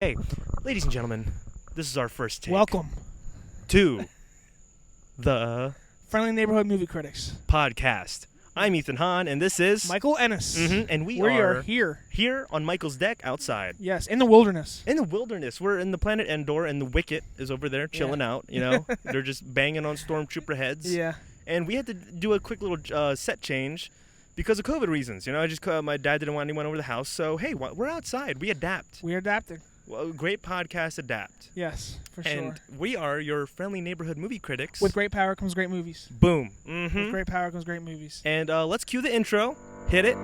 Okay, ladies and gentlemen, this is our first take. Welcome to the Friendly Neighborhood Movie Critics podcast. I'm Ethan Hahn, and this is Michael Ennis. And we are here on Michael's deck outside. Yes, in the wilderness. In the wilderness. We're in the planet Endor, and the Wicket is over there chilling out, you know. They're just banging on stormtrooper heads. Yeah. And we had to do a quick little set change because of COVID reasons. You know, my dad didn't want anyone over the house, so hey, we're outside. We adapt. We're adapting. Well, great podcast, adapt. Yes, for sure. And we are your friendly neighborhood movie critics. With great power comes great movies. Boom. Mm-hmm. With great power comes great movies. And let's cue the intro. Hit it.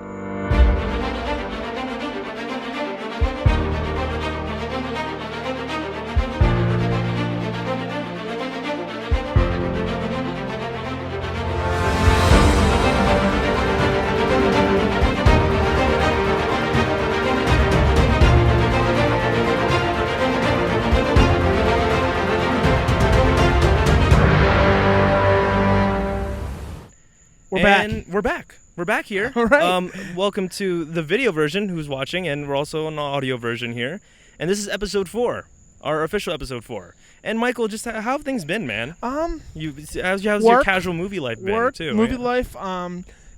We're back here. All right. Welcome to the video version, who's watching, and we're also on the audio version here. And this is episode 4, our official episode 4. And Michael, just how have things been, man? How's your casual movie life been too? Movie life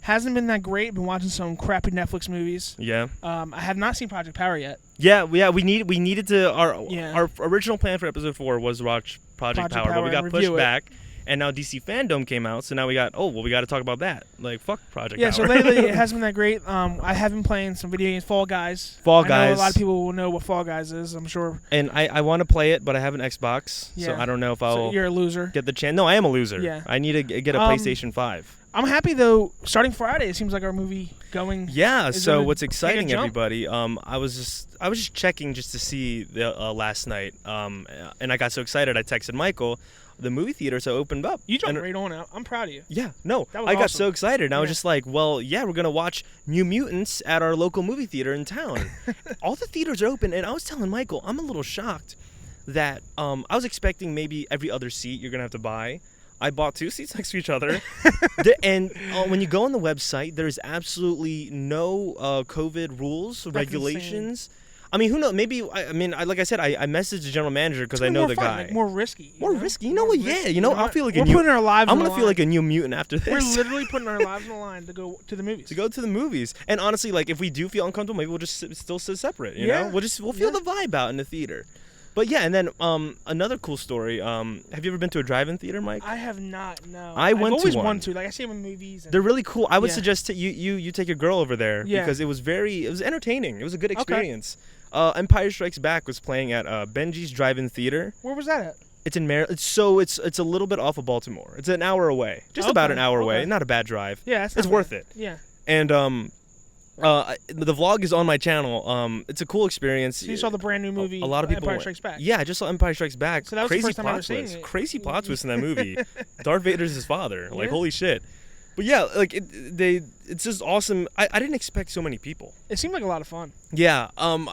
hasn't been that great. Been watching some crappy Netflix movies. Yeah. I have not seen Project Power yet. Yeah. We needed to. Our original plan for episode 4 was to watch Project Power, but we got pushed back. And now DC Fandom came out, so now we got to talk about that. Like, fuck Project Power. Yeah, so lately it hasn't been that great. I have been playing some video games, Fall Guys. I know a lot of people will know what Fall Guys is, I'm sure. And I want to play it, but I have an Xbox, so I don't know if I'll so you're a loser. Get the chance. No, I am a loser. Yeah. I need to get a PlayStation 5. I'm happy, though, starting Friday, it seems like our movie going... Yeah, so what's exciting, everybody, I was just checking just to see the last night, and I got so excited, I texted Michael. The movie theaters are opened up. You jumped right on out. I'm proud of you. Yeah, no, I got so excited. And I was just like, well, yeah, we're going to watch New Mutants at our local movie theater in town. All the theaters are open. And I was telling Michael, I'm a little shocked that I was expecting maybe every other seat you're going to have to buy. I bought 2 seats next to each other. And when you go on the website, there's absolutely no COVID rules, regulations. Insane. I mean, who knows? Maybe, like I said, I messaged the general manager because I know the guy. Like more risky. You know what? Yeah, I feel like we're putting our lives I'm going to feel like a New Mutant after this. We're literally putting our lives on the line to go to the movies. And honestly, like, if we do feel uncomfortable, maybe we'll just still sit separate, you know? We'll feel the vibe out in the theater. But yeah, and then another cool story. Have you ever been to a drive-in theater, Mike? I have not. No. I've always wanted to. Like, I see them in movies. They're really cool. I would suggest you take your girl over there because it was entertaining. It was a good experience. Okay. Empire Strikes Back was playing at Benji's Drive-In Theater. Where was that at? It's in Maryland. It's a little bit off of Baltimore. It's an hour away, just about an hour away. Not a bad drive. Yeah, it's worth it. Yeah. And the vlog is on my channel. It's a cool experience. So you saw the brand new movie. A lot of people Empire Strikes Back. Yeah, I just saw Empire Strikes Back. So that was crazy the first time I ever plot seen twist. it. Crazy plot twist in that movie. Darth Vader's his father. Like, holy shit. But yeah, like it's just awesome. I didn't expect so many people. It seemed like a lot of fun. Yeah.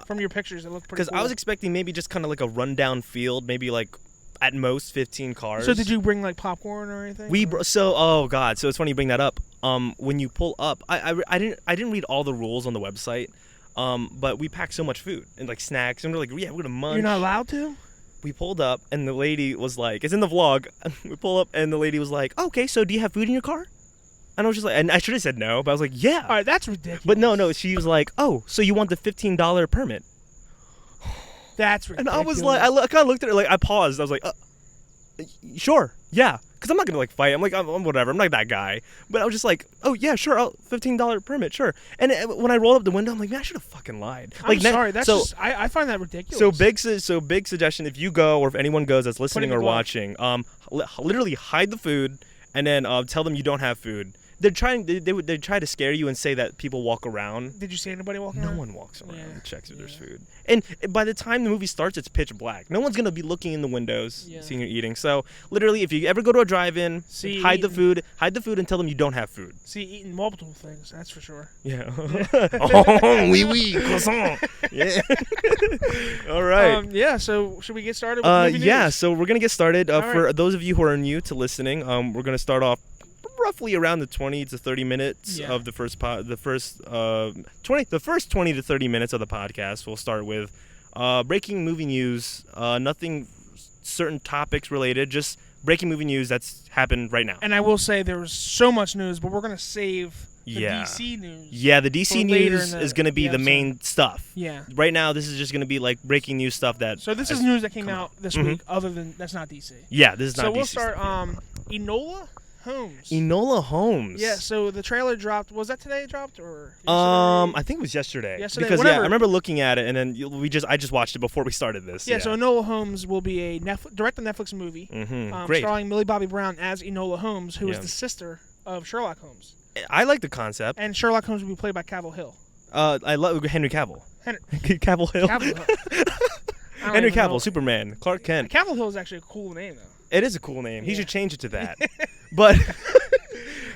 From your pictures, it looked pretty cool. Because I was expecting maybe just kind of like a rundown field, maybe like at most 15 cars. So did you bring like popcorn or anything? Oh god, so it's funny you bring that up. When you pull up, I didn't read all the rules on the website. But we packed so much food and like snacks, and we're like, yeah, we're gonna munch. You're not allowed to? We pulled up, and the lady was like, it's in the vlog. We pull up, and the lady was like, okay, so do you have food in your car? And I was just like, and I should have said no, but I was like, yeah. All right, that's ridiculous. But no, she was like, oh, so you want the $15 permit? That's ridiculous. And I was like, I kind of looked at her, like, I paused. I was like, sure, yeah. Because I'm not going to, like, fight. I'm like, I'm whatever. I'm not that guy. But I was just like, oh, yeah, sure, $15 permit, sure. And when I rolled up the window, I'm like, man, I should have fucking lied. I'm sorry. That's just, I find that ridiculous. So big suggestion, if you go or if anyone goes that's listening or watching, literally hide the food and then tell them you don't have food. They try to scare you and say that people walk around. Did you see anybody walking around? No one walks around and checks if there's food. And by the time the movie starts, it's pitch black. No one's going to be looking in the windows, seeing you eating. So literally, if you ever go to a drive-in, hide the food and tell them you don't have food. See, eating multiple things, that's for sure. Yeah. Oh, oui, croissant. Yeah. All right. So should we get started with movie news? Yeah, so we're going to get started. For those of you who are new to listening, we're going to start off roughly around the 20 to 30 minutes of the first 20 to 30 minutes of the podcast. We'll start with Breaking movie news. Nothing certain topics related. Just breaking movie news that's happened right now. And I will say there was so much news, but we're gonna save the DC news. Yeah, the DC news is gonna be the main stuff. Yeah. Right now, this is just gonna be like breaking news stuff that. So this is news that came out this week. Other than that's not DC. Yeah, this is not DC. So we'll start. Enola Holmes. Enola Holmes. Yeah. So the trailer dropped. Was that today it dropped or? I think it was yesterday. Yesterday. Because I remember looking at it and then I just watched it before we started this. Yeah. So Enola Holmes will be a direct-to-Netflix movie. Great. Starring Millie Bobby Brown as Enola Holmes, who is the sister of Sherlock Holmes. I like the concept. And Sherlock Holmes will be played by Cavill Hill. I love Henry Cavill. Cavill Hill. Henry Cavill, Superman, Clark Kent. Cavill Hill is actually a cool name, though. It is a cool name. He should change it to that. But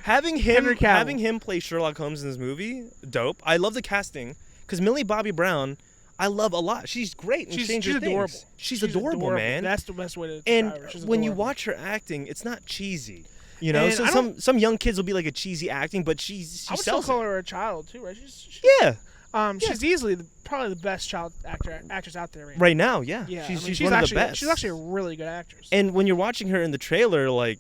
having him play Sherlock Holmes in this movie, dope. I love the casting because Millie Bobby Brown, I love a lot. She's great. She's adorable. She's adorable, man. That's the best way to describe her. And when you watch her acting, it's not cheesy. You know, so some young kids will be like a cheesy acting, but she I would still call her a child too, right? She's easily probably the best child actress out there right now. Yeah, she's one of the best. She's actually a really good actress. And when you're watching her in the trailer, like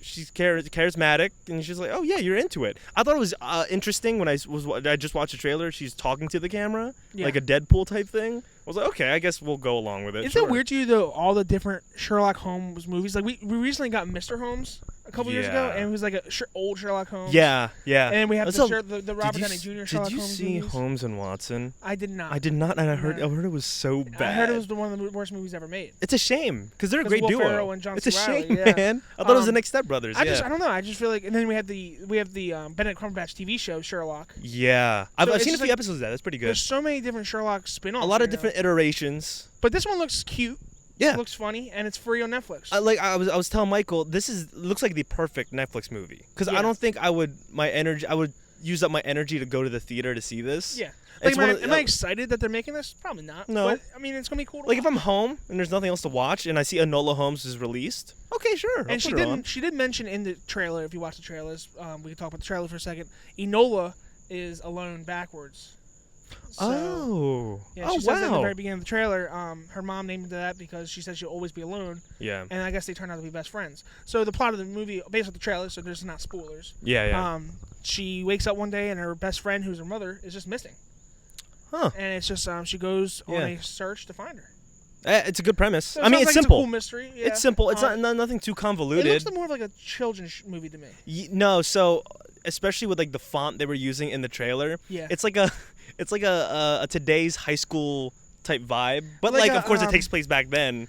she's charismatic, and she's like, oh yeah, you're into it. I thought it was interesting when I just watched the trailer. She's talking to the camera, like a Deadpool type thing. I was like, okay, I guess we'll go along with it. Is it weird to you though? All the different Sherlock Holmes movies, like we recently got Mr. Holmes a couple years ago, and it was like a old Sherlock Holmes. Yeah. And we have the Robert Downey Jr. Sherlock Holmes. Did you see movies. Holmes and Watson? I did not. And I heard it was so bad. I heard it was one of the worst movies ever made. It's a shame because they're a great Will duo. Ferrell and John It's a C. Reilly, shame, man. I thought it was the next Step Brothers. I don't know. I just feel like, and then we have the Benedict Cumberbatch TV show Sherlock. Yeah, I've seen a few episodes of that. That's pretty good. There's so many different Sherlock spin-offs. A lot of different iterations. But this one looks cute. Yeah, it looks funny, and it's free on Netflix. I was telling Michael, looks like the perfect Netflix movie because I don't think I would use up my energy to go to the theater to see this. Yeah. Like, am I excited that they're making this? Probably not. No. But, I mean, it's going to be cool to watch. If I'm home and there's nothing else to watch and I see Enola Holmes is released, okay, sure. And she did mention in the trailer, if you watch the trailers, we can talk about the trailer for a second, Enola is alone backwards. So, she says that at the very beginning of the trailer, her mom named that because she said she'll always be alone. Yeah. And I guess they turned out to be best friends. So the plot of the movie, based on the trailer, so there's not spoilers. Yeah. She wakes up one day and her best friend, who's her mother, is just missing. Huh. And it's just she goes on a search to find her. It's a good premise. So I mean, it's simple. It's a cool mystery. Yeah. It's simple. It's not nothing too convoluted. It looks more of like a children's movie to me. No, so especially with like the font they were using in the trailer. Yeah. It's like a today's high school type vibe, but like of course it takes place back then.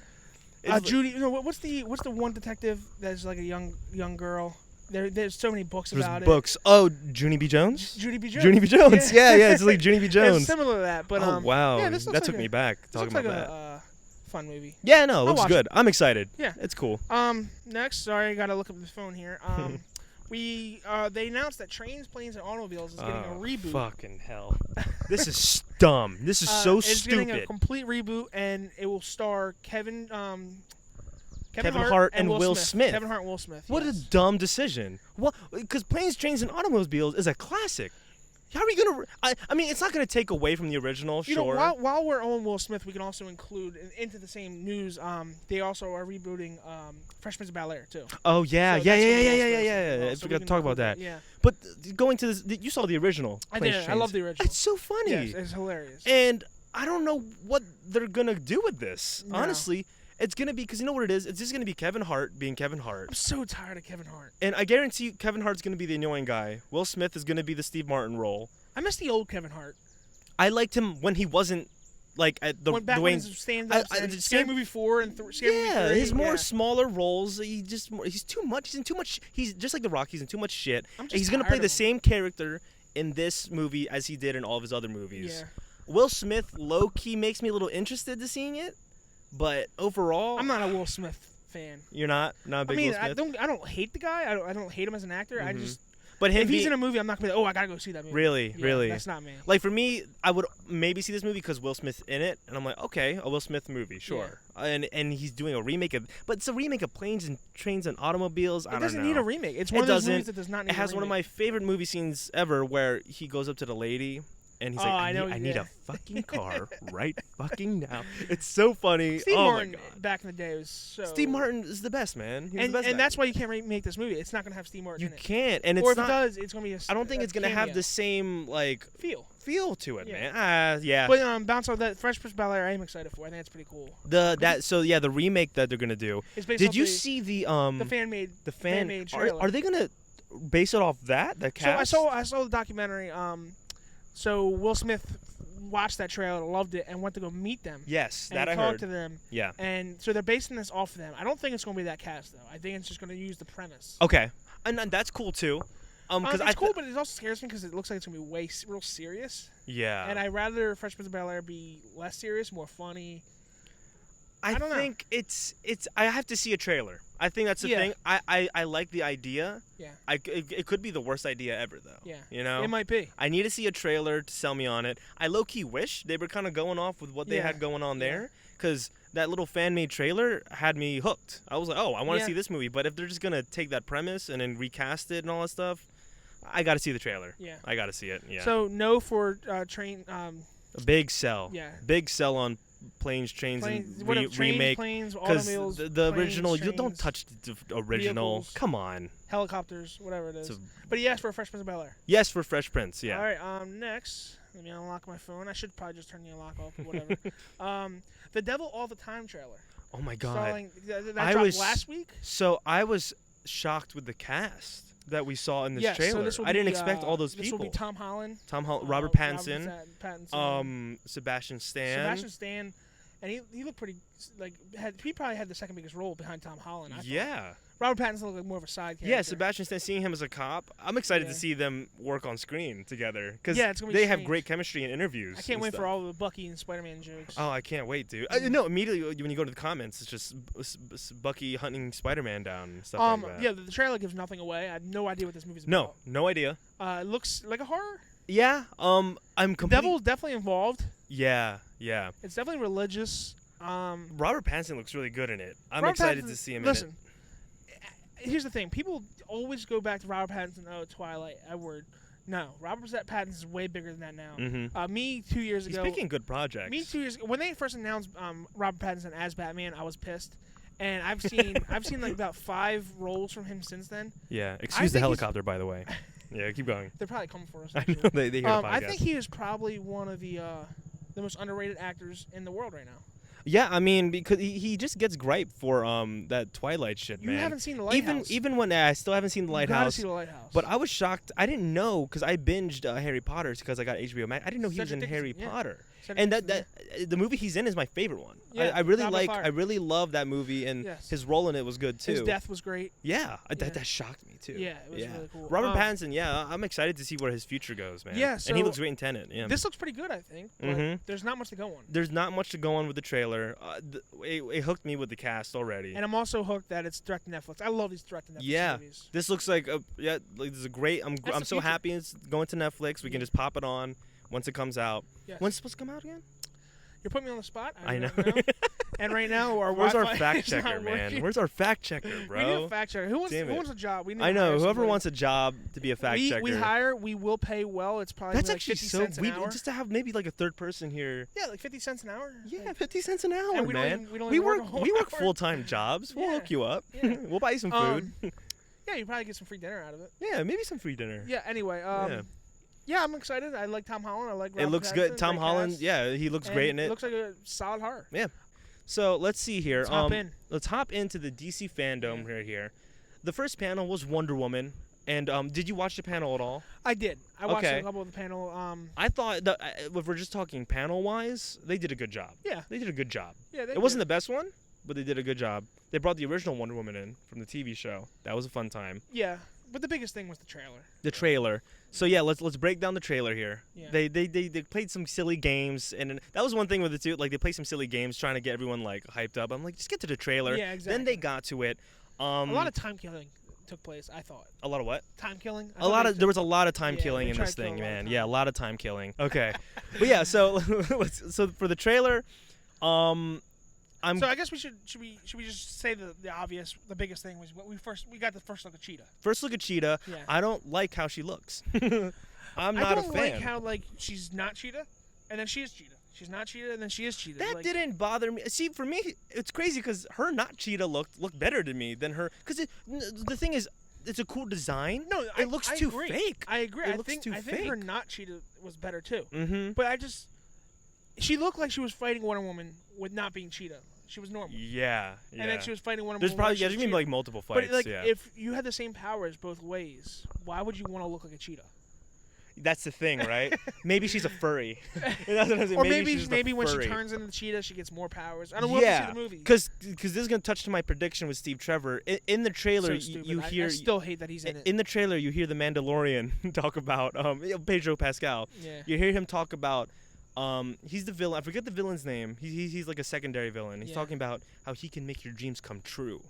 Judy, what's the one detective that's like a young girl? There's so many books about it. Books. Oh, Junie B. Jones? Junie B. Jones. Junie B. Jones. Yeah, it's like Junie B. Jones. It's similar to that, but oh wow, yeah, that took me back talking about that. A fun movie. Yeah, no, it looks good. I'm excited. Yeah, it's cool. Next, sorry, I gotta look up the phone here. They announced that Trains, Planes, and Automobiles is getting a reboot. Fucking hell. This is dumb. This is so it's stupid. It's getting a complete reboot, and it will star Kevin Hart and Will Smith. Kevin Hart and Will Smith. What a dumb decision. Well, because Planes, Trains, and Automobiles is a classic. How are we gonna? I mean, it's not gonna take away from the original. Sure. While we're on Will Smith, we can also include into the same news. They also are rebooting Fresh Prince of Bel-Air too. Oh yeah, so yeah. We got to talk about that. Yeah. But going to this, you saw the original. I did. I love the original. It's so funny. Yes, it's hilarious. And I don't know what they're gonna do with this. No. Honestly. It's going to be, because you know what it is? It's just going to be Kevin Hart being Kevin Hart. I'm so tired of Kevin Hart. And I guarantee you Kevin Hart's going to be the annoying guy. Will Smith is going to be the Steve Martin role. I miss the old Kevin Hart. I liked him when he wasn't, like, at the when stand-up, Scary Movie 4 and Scary Movie 3. His more smaller roles, he's too much. He's in too much, he's just like The Rock, he's in too much shit. He's going to play the same character in this movie as he did in all of his other movies. Yeah. Will Smith, low-key, makes me a little interested to seeing it. But overall, I'm not a Will Smith fan. You're not a big Will Smith? I don't hate the guy. I don't hate him as an actor. Mm-hmm. I just. But if he's in a movie, I'm not gonna be like, I gotta go see that movie. Really. That's not me. Like for me, I would maybe see this movie because Will Smith's in it, and I'm like, okay, a Will Smith movie, sure. Yeah. And he's doing a remake but it's a remake of Planes and Trains and Automobiles. It doesn't need a remake. It's one of those movies that does not need a remake. It has one of my favorite movie scenes ever where he goes up to the lady and he's Oh, like, I need know, a fucking car right fucking now. It's so funny. Steve oh Martin my god. back in the day was so. Steve Martin is the best, man. He was And, the best. and that's why you can't remake this movie. It's not gonna have Steve Martin you in it. can't, and it's or if not. it does, it's gonna be a. I don't think it's gonna have the same like feel to it, Yeah. man. Yeah. But bounce off that Fresh Prince of Bel-Air, I am excited for. I think it's pretty cool. The remake that they're gonna do. It's based Did off you see the fan-made trailer? Are they gonna base it off that the cast? So I saw the documentary. So Will Smith watched that trailer, loved it, and went to go meet them. Yes, and that I talked heard. to them. Yeah. And so they're basing this off of them. I don't think it's gonna be that cast though. I think it's just gonna use the premise. Okay, and that's cool too. Because it's cool, but it also scares me because it looks like it's gonna be real serious. Yeah. And I'd rather Fresh Prince of Bel-Air be less serious, more funny. I think it's. I have to see a trailer. I think that's the thing. I like the idea. Yeah. It could be the worst idea ever though. Yeah. You know. It might be. I need to see a trailer to sell me on it. I low key wish they were kind of going off with what they had going on there, because that little fan made trailer had me hooked. I was like, oh, I want to see this movie. But if they're just gonna take that premise and then recast it and all that stuff, I got to see the trailer. Yeah. I got to see it. Yeah. So no for train. A big sell. Yeah. Big sell on planes, trains, and remake. Planes, because automobiles, the planes, original, trains, you don't touch the original. vehicles. Come on. Helicopters, whatever it is. But he asked for a Fresh Prince of Bel-Air. Yes, for Fresh Prince. Yeah. All right. Next, let me unlock my phone. I should probably just turn the unlock off. Whatever. The Devil All the Time trailer. Oh my god. Starring, that dropped last week. So I was shocked with the cast that we saw in this trailer. So I didn't expect all those this people. will be Tom Holland, Robert Pattinson, Pattinson, Sebastian Stan. Sebastian Stan, and he looked pretty he probably had the second biggest role behind Tom Holland. I thought. Robert Pattinson looked like more of a side character. Yeah, Sebastian Stan, seeing him as a cop, I'm excited to see them work on screen together, because they have great chemistry in interviews. I can't wait for all the Bucky and Spider-Man jokes. Oh, I can't wait, dude. No, immediately when you go to the comments, it's just Bucky hunting Spider-Man down and stuff like that. Yeah, the trailer gives nothing away. I have no idea what this movie's No, about. no idea. It looks like a horror. Yeah, I'm completely... Devil's definitely involved. Yeah. It's definitely religious. Robert Pattinson looks really good in it. I'm excited to see him in it. Here's the thing. People always go back to Robert Pattinson. Oh, Twilight, Edward. No, Robert Pattinson is way bigger than that now. Mm-hmm. Me 2 years ago. He's making good projects. Me 2 years ago, when they first announced Robert Pattinson as Batman, I was pissed. And I've seen like about 5 roles from him since then. Yeah. Excuse the helicopter, by the way. Yeah, keep going. They're probably coming for us. I know they hear the podcast. I think he is probably one of the most underrated actors in the world right now. Yeah, I mean, because he just gets gripe for that Twilight shit, man. You haven't seen The Lighthouse. Even when I still haven't seen The Lighthouse. You gotta see The Lighthouse. But I was shocked. I didn't know, because I binged Harry Potter because I got HBO Max. I didn't know he was in Harry Potter. And the movie he's in is my favorite one. Yeah, I really love that movie, and his role in it was good too. His death was great. Yeah, that shocked me too. Yeah, it was really cool. Robert Pattinson, I'm excited to see where his future goes, man. Yeah, and he looks great in Tenet. Yeah. This looks pretty good, I think. But there's not much to go on. There's not much to go on with the trailer. It hooked me with the cast already. And I'm also hooked that it's direct to Netflix. I love these direct to Netflix movies. This looks like this is a great. I'm so happy it's going to Netflix. We can just pop it on once it comes out. Yes. When's it supposed to come out again? You're putting me on the spot. I know. And right now, where's our fact checker, man? Where's our fact checker, bro? We need a fact checker. Who wants a job? I know. Whoever wants a job to be a fact checker. We hire. We will pay well. It's probably that's like actually 50 so cents an hour. Just to have maybe like a third person here. Yeah, like 50 cents an hour. Yeah, 50 cents an hour, and man. We work full-time jobs. We'll hook you up. Yeah. We'll buy you some food. Yeah, you probably get some free dinner out of it. Yeah, maybe some free dinner. Yeah. Anyway. Yeah, I'm excited. I like Tom Holland. I like Robert It looks Pattinson, good. Tom Holland, cast. he looks great in it. It looks like a solid horror. Yeah. So let's see here. Let's hop in. Let's hop into the DC fandom right here. The first panel was Wonder Woman. And did you watch the panel at all? I did. I watched a couple of the panel. I thought that if we're just talking panel-wise, they did a good job. Yeah. They did a good job. Yeah, it wasn't the best one, but they did a good job. They brought the original Wonder Woman in from the TV show. That was a fun time. Yeah. But the biggest thing was the trailer. The trailer. So yeah, let's break down the trailer here. Yeah. They played some silly games, and that was one thing with it too. Like they played some silly games trying to get everyone like hyped up. I'm like, just get to the trailer. Yeah, exactly. Then they got to it. A lot of time killing took place. I thought. A lot of what? Time killing. There was a lot of time killing in this thing, man. Yeah, a lot of time killing. Okay, but yeah, so so for the trailer, So I guess we should we just say the obvious, the biggest thing was we got the first look at Cheetah. First look at Cheetah. Yeah. I don't like how she looks. I'm not a fan. I don't like how like she's not Cheetah, and then she is Cheetah. She's not Cheetah, and then she is Cheetah. That didn't bother me. See, for me, it's crazy because her not Cheetah looked better to me than her. Because the thing is, it's a cool design. No, it looks too agree. fake. I agree. I think her not Cheetah was better too. Mm-hmm. But she looked like she was fighting Wonder Woman with not being Cheetah. She was normal. Yeah. And then she was fighting Wonder Woman. There's probably there's gonna be like multiple fights. But like, if you had the same powers both ways, why would you want to look like a cheetah? That's the thing, right? Maybe she's a furry. That's what I'm saying. Or maybe when she turns into the cheetah, she gets more powers. I don't know. Yeah, see the movie. Because this is gonna touch to my prediction with Steve Trevor. In the trailer, you hear. I still hate that he's in it. In the trailer, you hear the Mandalorian talk about Pedro Pascal. Yeah. You hear him talk about. He's the villain. I forget the villain's name. He's like a secondary villain. He's talking about how he can make your dreams come true.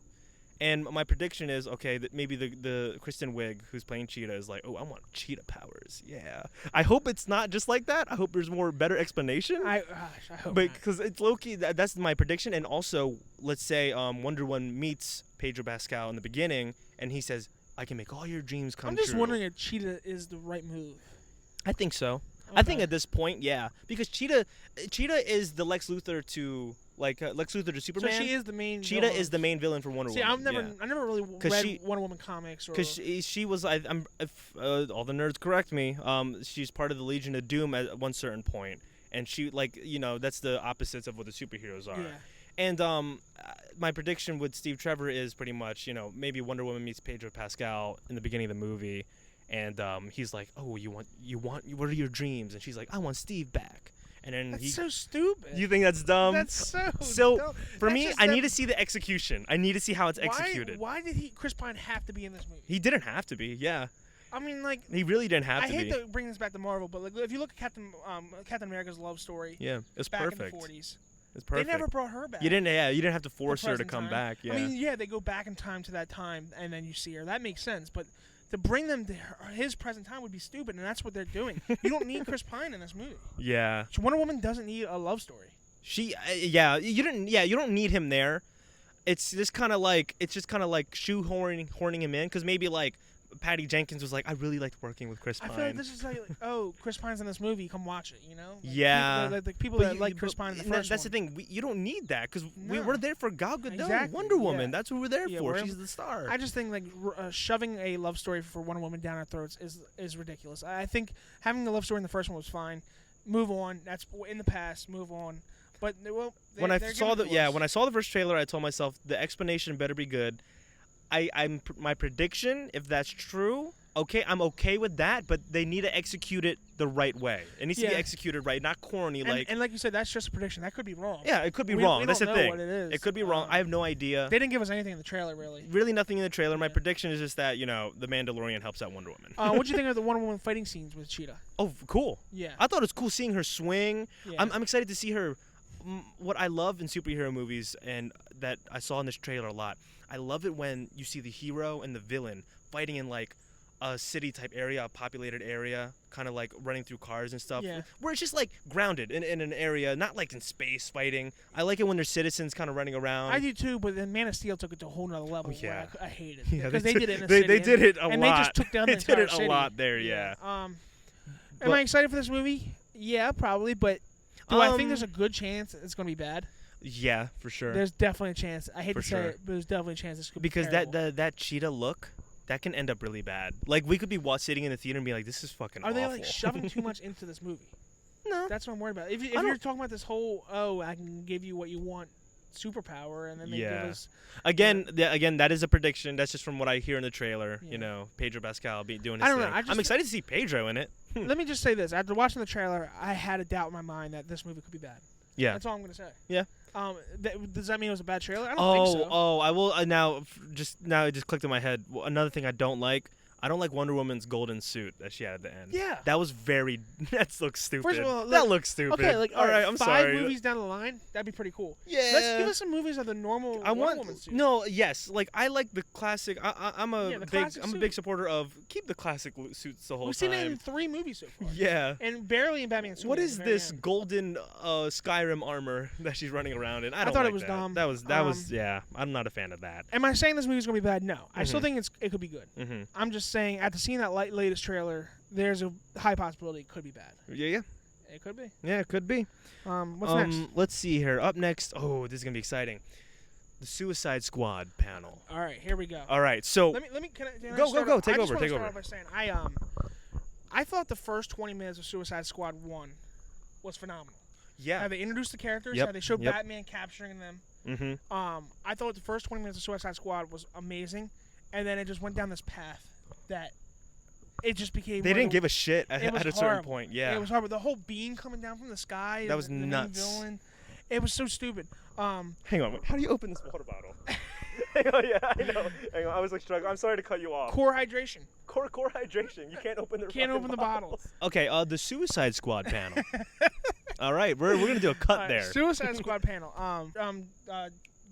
And my prediction is, okay, that maybe the Kristen Wiig who's playing Cheetah is like, oh, I want cheetah powers. Yeah. I hope it's not just like that. I hope there's better explanation. I hope not. Because it's low-key, that's my prediction. And also, let's say Wonder Woman meets Pedro Pascal in the beginning, and he says, I can make all your dreams come true. I'm just wondering if Cheetah is the right move. I think so. Okay. I think at this point, yeah. Because Cheetah is the Lex Luthor to... Lex Luthor to Superman. So she is the main. Cheetah is the main villain for Wonder Woman. I never really read Wonder Woman comics. Because she was, if all the nerds correct me, she's part of the Legion of Doom at one certain point, and she that's the opposites of what the superheroes are. Yeah. And my prediction with Steve Trevor is pretty much, maybe Wonder Woman meets Pedro Pascal in the beginning of the movie, and he's like, oh, what are your dreams? And she's like, I want Steve back. And then that's so stupid. You think that's dumb? That's so dumb. For me, I need to see the execution. I need to see how it's executed. Why did Chris Pine have to be in this movie? He didn't have to be. Yeah. I mean, like he really didn't have to be. I hate to bring this back to Marvel, but like if you look at Captain America's love story, it's back perfect. in the 40s. It's perfect. They never brought her back. You didn't have to force her to come back. Yeah. I mean, they go back in time to that time, and then you see her. That makes sense, but to bring them to his present time would be stupid, and that's what they're doing. You don't need Chris Pine in this movie. Yeah. Wonder Woman doesn't need a love story. You don't need him there. It's just kind of like shoehorning him in, because maybe like Patty Jenkins was like, I really liked working with Chris Pine. I feel like this is like, oh, Chris Pine's in this movie, come watch it, Like, people that like Chris Pine in the first That's one. the thing. You don't need that, because we're there for Gal Gadot, exactly. Wonder Woman. That's what we're there for. She's the star. I just think like shoving a love story for Wonder Woman down our throats is ridiculous. I think having the love story in the first one was fine. Move on. That's in the past. Move on. But when I saw the first trailer, I told myself the explanation better be good. My prediction, if that's true, okay, I'm okay with that, but they need to execute it the right way. It needs to be executed right, not corny. And like you said, that's just a prediction. That could be wrong. Yeah, it could be wrong. That's the thing. What it is. It could be wrong. I have no idea. They didn't give us anything in the trailer, really. Really nothing in the trailer. My prediction is just that, the Mandalorian helps out Wonder Woman. What do you think of the Wonder Woman fighting scenes with Cheetah? Oh, cool. Yeah. I thought it was cool seeing her swing. Yeah. I'm excited to see her. What I love in superhero movies, and that I saw in this trailer a lot, I love it when you see the hero and the villain fighting in like a city type area, a populated area, kind of like running through cars and stuff, where it's just like grounded in an area, not like in space fighting. I like it when there's citizens kind of running around. I do too, but then Man of Steel took it to a whole nother level. Where I hate it because they did it in a city. They did it a lot. And they just took down the entire city. They did it a lot there, yeah. Am I excited for this movie? Yeah, probably, but do I think there's a good chance it's going to be bad? Yeah, for sure. There's definitely a chance. I hate to say it, but there's definitely a chance this could be terrible. Because that cheetah look, that can end up really bad. Like, we could be sitting in the theater and be like, this is fucking awful. Are they, like, shoving too much into this movie? No. That's what I'm worried about. If you're talking about this whole, I can give you what you want superpower, and then they give us... Again, that is a prediction. That's just from what I hear in the trailer. Pedro Pascal doing his thing. I don't know. I'm excited to see Pedro in it. Let me just say this. After watching the trailer, I had a doubt in my mind that this movie could be bad. Yeah. That's all I'm going to say. Yeah. Does that mean it was a bad trailer? I don't think so. I will now it just clicked in my head. Well, another thing I don't like Wonder Woman's golden suit that she had at the end. Yeah. That was that looks stupid. First of all, that looks stupid. Okay, like all right, I'm sorry. 5 movies down the line, that'd be pretty cool. Yeah. Let's give us some movies of the normal Wonder Woman suit. No, yes. Like I like the classic. I'm a big supporter of keep the classic suits the whole time. We've seen it in 3 movies so far. Yeah. And barely in Batman Superman. What is this golden Skyrim armor that she's running around in? I thought it was dumb. That was I'm not a fan of that. Am I saying this movie's gonna be bad? No. I still think it could be good. Mm-hmm. I'm just saying after seeing that latest trailer, there's a high possibility it could be bad. Yeah. It could be. Yeah, it could be. What's next? Let's see here. Up next. Oh, this is gonna be exciting. The Suicide Squad panel. All right, here we go. All right, so Let me. Can I go. start Take off? over. I just Take wanna over. start off by saying I thought the first 20 minutes of Suicide Squad 1 was phenomenal. Yeah. How they introduced the characters, Yep. how they showed Yep. Batman capturing them. Mm-hmm. I thought the first 20 minutes of Suicide Squad was amazing, and then it just went down this path that it just became. They didn't give a shit at a certain horrible. point. Yeah. It was horrible. The whole beam coming down from the sky. That was the main nuts. villain. It was so stupid. Hang on. How do you open this water bottle? Hang on. Yeah, I know. Hang on. I was like struggling. I'm sorry to cut you off. Core hydration. Core hydration. You can't open the. Can't open the bottles. Okay. The Suicide Squad panel. All right. We're gonna do a cut there. Suicide Squad panel.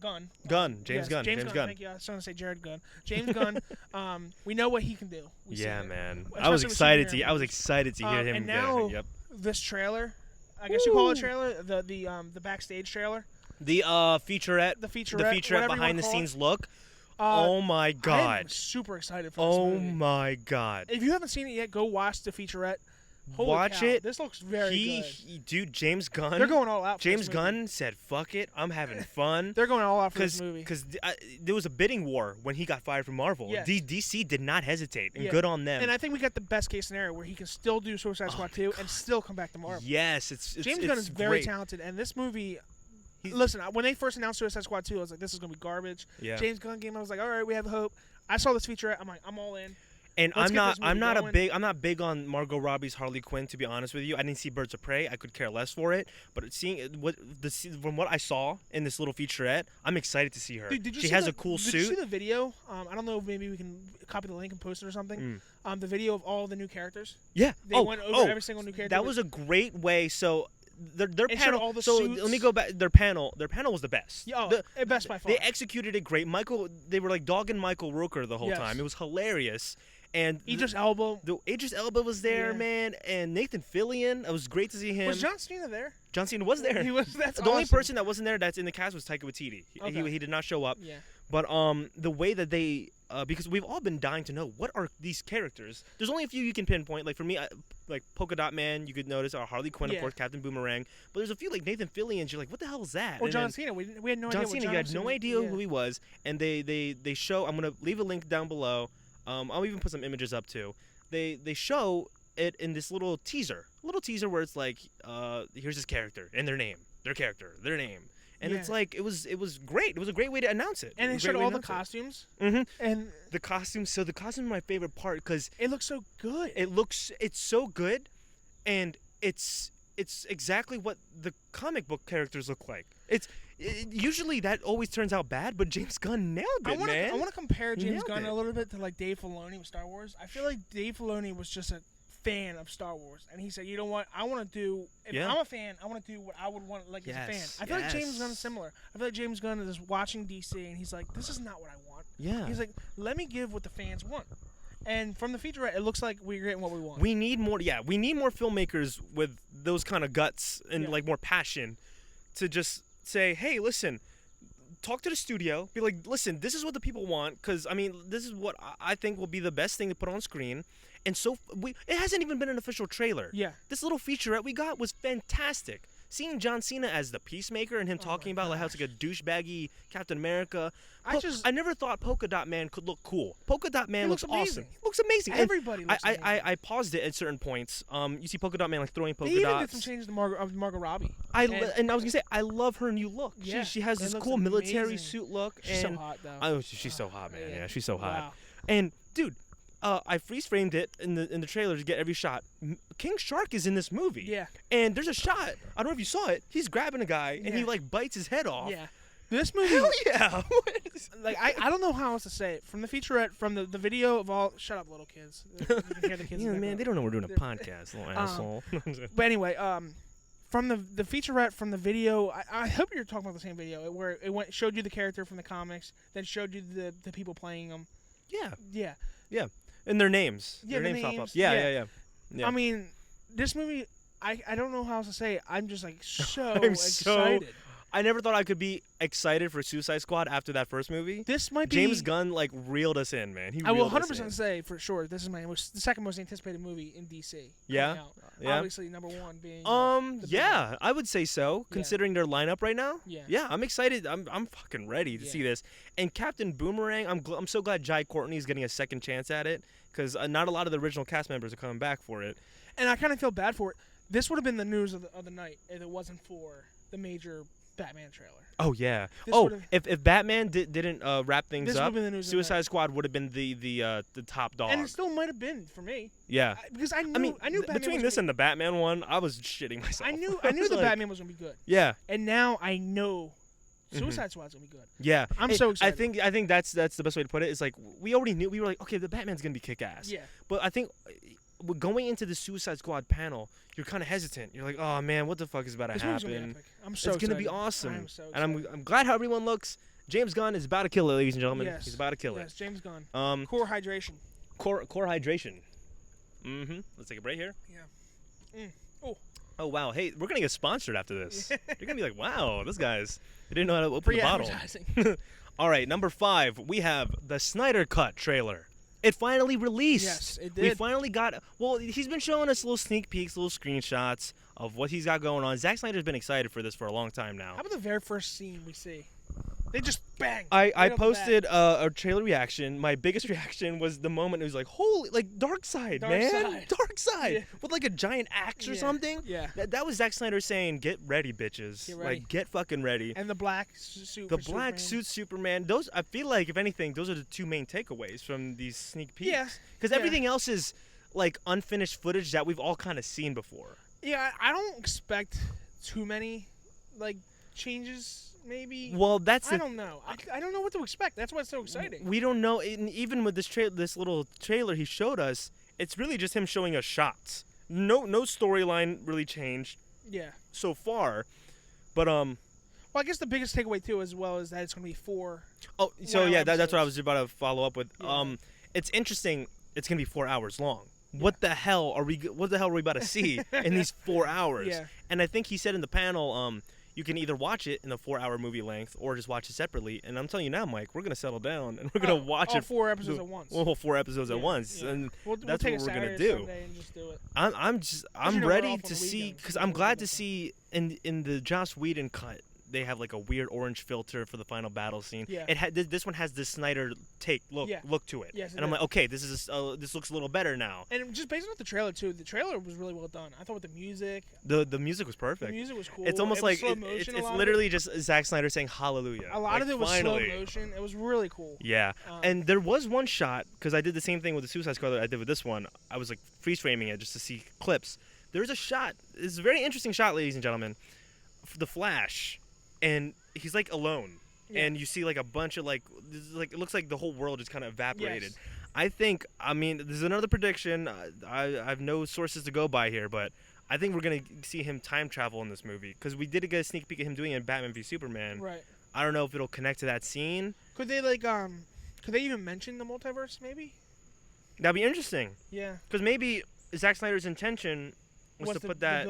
Gunn. James Gunn. James Gunn. Thank you. I was trying to say Jared Gunn. James Gunn. We know what he can do. Yeah, man. Especially I was with excited superhero to movies. hear him. And get now it. Yep. this trailer, I guess you call it a trailer, the backstage trailer, The featurette. the featurette, The featurette whatever you wanna behind the call scenes it. look. Oh my I'm god. super excited for this Oh movie. my god. If you haven't seen it yet, go watch the featurette. Holy Watch cow, it. This looks very good. Dude, James Gunn. They're going all out for James this movie. Gunn said, "Fuck it, I'm having fun." They're going all out for this movie. Because there was a bidding war when he got fired from Marvel. Yes. DC did not hesitate, and Yeah. good on them. And I think we got the best case scenario where he can still do Suicide Squad 2 and still come back to Marvel. Yes, it's James Gunn is very great. talented, and this movie. Listen, when they first announced Suicide Squad 2, I was like, "This is gonna be garbage." Yeah. James Gunn game, I was like, "All right, we have hope." I saw this featurette, I'm like, "I'm all in." And Let's I'm get this not movie I'm not big on Margot Robbie's Harley Quinn, to be honest with you. I didn't see Birds of Prey. I could care less for it. But from what I saw in this little featurette, I'm excited to see her. Dude, She has a cool Did suit. you see the video? I don't know if maybe we can copy the link and post it or something. The video of all the new characters. Yeah. They went over every single new character. That was a great way. So their It showed panel. all the so suits. let me go back. Their panel was the best. Yeah, best by far. They executed it great. They were like dogging Michael Rooker the whole Yes. time. It was hilarious. And Idris Elba. Idris Elba was there, Yeah. man, and Nathan Fillion. It was great to see him. Was John Cena there? John Cena was there. He was. That's the only awesome. person that wasn't there that's in the cast was Taika Waititi. Okay. He did not show up. Yeah. But the way that they because we've all been dying to know what are these characters. There's only a few you can pinpoint. Like for me, like Polka Dot Man, you could notice, or Harley Quinn, of Yeah. course, Captain Boomerang. But there's a few like Nathan Fillion. You're like, what the hell is that? Or And John then Cena. We had no John idea. Cena, you had no idea who he was, and they show. I'm gonna leave a link down below. I'll even put some images up too. They show it in this little teaser where it's like, here's his character and their name, their character, their name, and it's like it was great. It was a great way to announce it. And they showed all the costumes. Mm-hmm. And the costumes. So the costumes are my favorite part because it looks so good. it's so good, and it's exactly what the comic book characters look like. Usually that always turns out bad, but James Gunn nailed it, man. I want to compare James Nailed Gunn it. a little bit to like Dave Filoni with Star Wars. I feel like Dave Filoni was just a fan of Star Wars, and he said, "You know what? I want to do. If I'm a fan, I want to do what I would want like as a fan." I feel like James Gunn is similar. I feel like James Gunn is watching DC, and he's like, "This is not what I want." Yeah. He's like, "Let me give what the fans want." And from the featurette, it looks like we're getting what we want. We need more. Yeah, we need more filmmakers with those kind of guts and like more passion to just say, "Hey, listen." Talk to the studio. Be like, listen, this is what the people want. Because, I mean, this is what I think will be the best thing to put on screen. And so, it hasn't even been an official trailer. Yeah. This little featurette we got was fantastic. Seeing John Cena as the Peacemaker and him talking about like how it's like a douchebaggy Captain America. I never thought Polka Dot Man could look cool. Polka Dot Man looks awesome. He looks amazing. Everybody looks amazing. I paused it at certain points. You see Polka Dot Man like throwing polka dots. They even dots. did some changes to Margot Robbie. And I was gonna say I love her new look. Yeah, she has this cool military suit look. She's so hot though. Oh, she's so hot, man. Yeah, she's so hot. Wow. And dude, I freeze framed it in the trailer to get every shot. King Shark is in this movie. Yeah. And there's a shot. I don't know if you saw it. He's grabbing a guy and he Yeah. like bites his head off. Yeah. This movie. Hell yeah. Like I don't know how else to say it. From the featurette, from the video of all. Shut up, little kids. You can hear the kids. Yeah, in the man, they don't know we're doing a podcast, little asshole. But anyway, from the featurette, from the video, I hope you're talking about the same video where it showed you the character from the comics, then showed you the people playing them. Yeah. Yeah. And their names. Yeah, their the names pop up. names. Yeah. I mean, this movie, I don't know how else to say it. I'm just like so I'm excited. I never thought I could be excited for Suicide Squad after that first movie. This might be James Gunn like reeled us in, man. I will 100% say for sure this is the second most anticipated movie in DC. Yeah. Yeah. Obviously, number one being. Yeah, I would say so. Considering their lineup right now. Yeah. Yeah, I'm excited. I'm fucking ready to see this. And Captain Boomerang, I'm so glad Jai Courtney is getting a second chance at it because not a lot of the original cast members are coming back for it. And I kind of feel bad for it. This would have been the news of the night if it wasn't for the major Batman trailer. Oh yeah. If Batman didn't wrap things up, Suicide Squad would have been the top dog. And it still might have been for me. Yeah. Because I knew Batman between this and the Batman one, I was shitting myself. I knew the Batman was gonna be good. Yeah. And now I know Suicide Squad's gonna be good. Yeah. I'm so excited. I think that's the best way to put it. It's like we already knew. We were like, okay, the Batman's gonna be kick ass. Yeah. But I think going into the Suicide Squad panel, you're kind of hesitant. You're like, oh man, what the fuck is about to happen? Gonna be epic. I'm so excited. It's gonna be awesome. I'm so excited. And I'm glad how everyone looks. James Gunn is about to kill it, ladies and gentlemen. Yes. He's about to kill it. Yes, James Gunn. Core hydration. Core hydration. Let's take a break here. Yeah. Oh wow. Hey, we're gonna get sponsored after this. You're gonna be like, wow, this guy's. They didn't know how to open the bottle. All right, number 5. We have the Snyder Cut trailer. It finally released. Yes, it did. We finally got. Well, he's been showing us little sneak peeks, little screenshots of what he's got going on. Zack Snyder's been excited for this for a long time now. How about the very first scene we see? They just bang. I posted a trailer reaction. My biggest reaction was the moment it was like, holy, like Darkseid, man. Darkseid. Yeah. With like a giant axe or something. Yeah. That was Zack Snyder saying, get ready, bitches. Get ready. Like, get fucking ready. And the black suit. The black suit Superman. Those, I feel like, if anything, those are the 2 main takeaways from these sneak peeks. Yeah. Because everything else is like unfinished footage that we've all kind of seen before. Yeah, I don't expect too many like changes. Maybe. Well, I don't know. I don't know what to expect. That's why it's so exciting. We don't know. And even with this little trailer he showed us, it's really just him showing us shots. No storyline really changed. Yeah. So far, but Well, I guess the biggest takeaway too, as well, is that it's going to be 4. Oh, so yeah, that's what I was about to follow up with. Yeah. It's interesting. It's going to be 4 hours long. Yeah. What the hell are we about to see in these 4 hours? Yeah. And I think he said in the panel, you can either watch it in the 4-hour movie length or just watch it separately. And I'm telling you now, Mike, we're gonna settle down and we're gonna watch it. 4 episodes at once. Well, 4 episodes at once, and that's what we're gonna do. And just do it. I'm ready to see because I'm glad to see in the Joss Whedon cut. They have like a weird orange filter for the final battle scene. Yeah. This one has the Snyder look to it. Yes, and I'm like, okay, this looks a little better now. And just based on the trailer too, the trailer was really well done. I thought with the music. The music was perfect. The music was cool. It's almost like it's literally just Zack Snyder saying hallelujah. A lot of it was slow motion. It was really cool. Yeah. And there was one shot, because I did the same thing with the Suicide Squad that I did with this one. I was like freeze framing it just to see clips. There's a shot. It's a very interesting shot, ladies and gentlemen. The Flash. And he's like alone, and you see like a bunch of like it looks like the whole world just kind of evaporated. Yes. I mean, this is another prediction. I have no sources to go by here, but I think we're gonna see him time travel in this movie because we did get a sneak peek of him doing it in Batman v Superman. Right. I don't know if it'll connect to that scene. Could they could they even mention the multiverse? Maybe. That'd be interesting. Yeah. Because maybe Zack Snyder's intention was to put that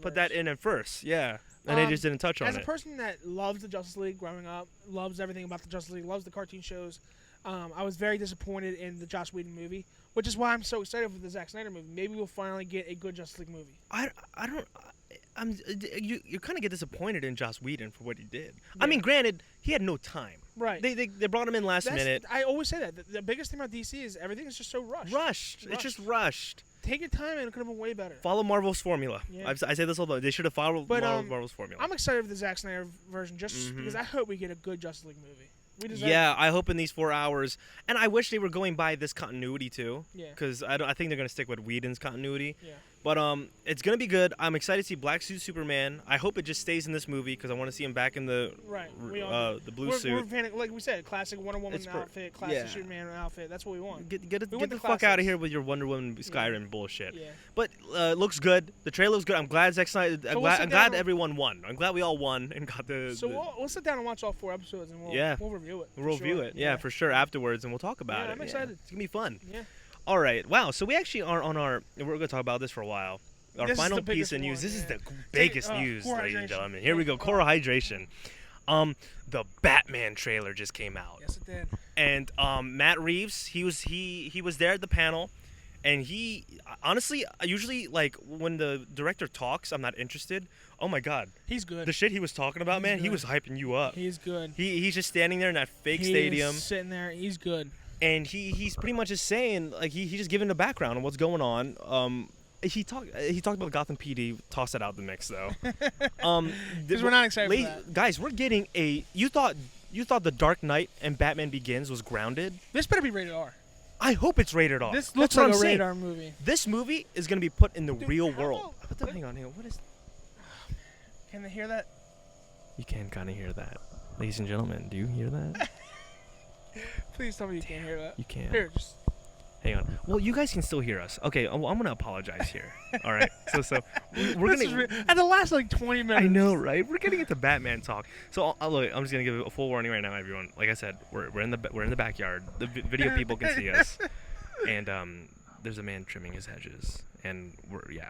put that in at first. Yeah. And they just didn't touch on it. As a person that loves the Justice League growing up, loves everything about the Justice League, loves the cartoon shows, I was very disappointed in the Joss Whedon movie, which is why I'm so excited for the Zack Snyder movie. Maybe we'll finally get a good Justice League movie. You kind of get disappointed in Joss Whedon for what he did. Yeah. I mean, granted, he had no time. Right. They brought him in last minute. I always say that. The biggest thing about DC is everything is just so rushed. It's just rushed. Take your time and it could have been way better. Follow Marvel's formula. Yeah. I say this all the time. They should have followed Marvel's formula. I'm excited for the Zack Snyder version just because I hope we get a good Justice League movie. We deserve it. I hope in these 4 hours. And I wish they were going by this continuity too. Yeah. Because I think they're going to stick with Whedon's continuity. Yeah. But it's going to be good. I'm excited to see Black Suit Superman. I hope it just stays in this movie because I want to see him back in the the blue suit. We're fan, like we said, classic Wonder Woman outfit, classic Superman outfit. That's what we want. Get the fuck out of here with your Wonder Woman Skyrim bullshit. Yeah. But looks good. The trailer looks good. I'm glad Zack Snyder. I'm glad everyone won. I'm glad we all won and got the. So we'll sit down and watch all 4 episodes and we'll review it. We'll review it. Yeah, for sure afterwards, and we'll talk about it. I'm excited. It's gonna be fun. Yeah. All right. Wow. So we actually are on our. We're gonna talk about this for a while. Our This is final the piece biggest of news. one, This is yeah. the biggest Take it, news, core ladies and hydration. gentlemen. Here we go. Core hydration. The Batman trailer just came out. Yes, it did. And Matt Reeves, he was there at the panel, and he honestly, usually like when the director talks, I'm not interested. Oh my God, He's good. the shit he was talking about, man, he good. was hyping you up. He's good. He's just standing there in that fake stadium, Is sitting there. He's good. and he's pretty much just saying like he just giving the background on what's going on. He talked about Gotham PD. Toss it out the mix though. Because we're not excited for that. Guys, we're getting a. You thought The Dark Knight and Batman Begins was grounded. This better be rated R. I hope it's rated R. This looks That's what like I'm a saying. rated R movie. This movie is gonna be put in the Dude, real how world. about- Hang on. What is? Can they hear that? You can kind of hear that, ladies and gentlemen. Do you hear that? Please tell me you can't hear that. You can. Here, just. Hang on. Well, you guys can still hear us. Okay, well, I'm gonna apologize here. All right. So we're gonna. At the last like 20 minutes. I know, right? We're getting into Batman talk. So look, I'm just gonna give a full warning right now, everyone. Like I said, we're in the backyard. The video people can see us, and there's a man trimming his hedges, and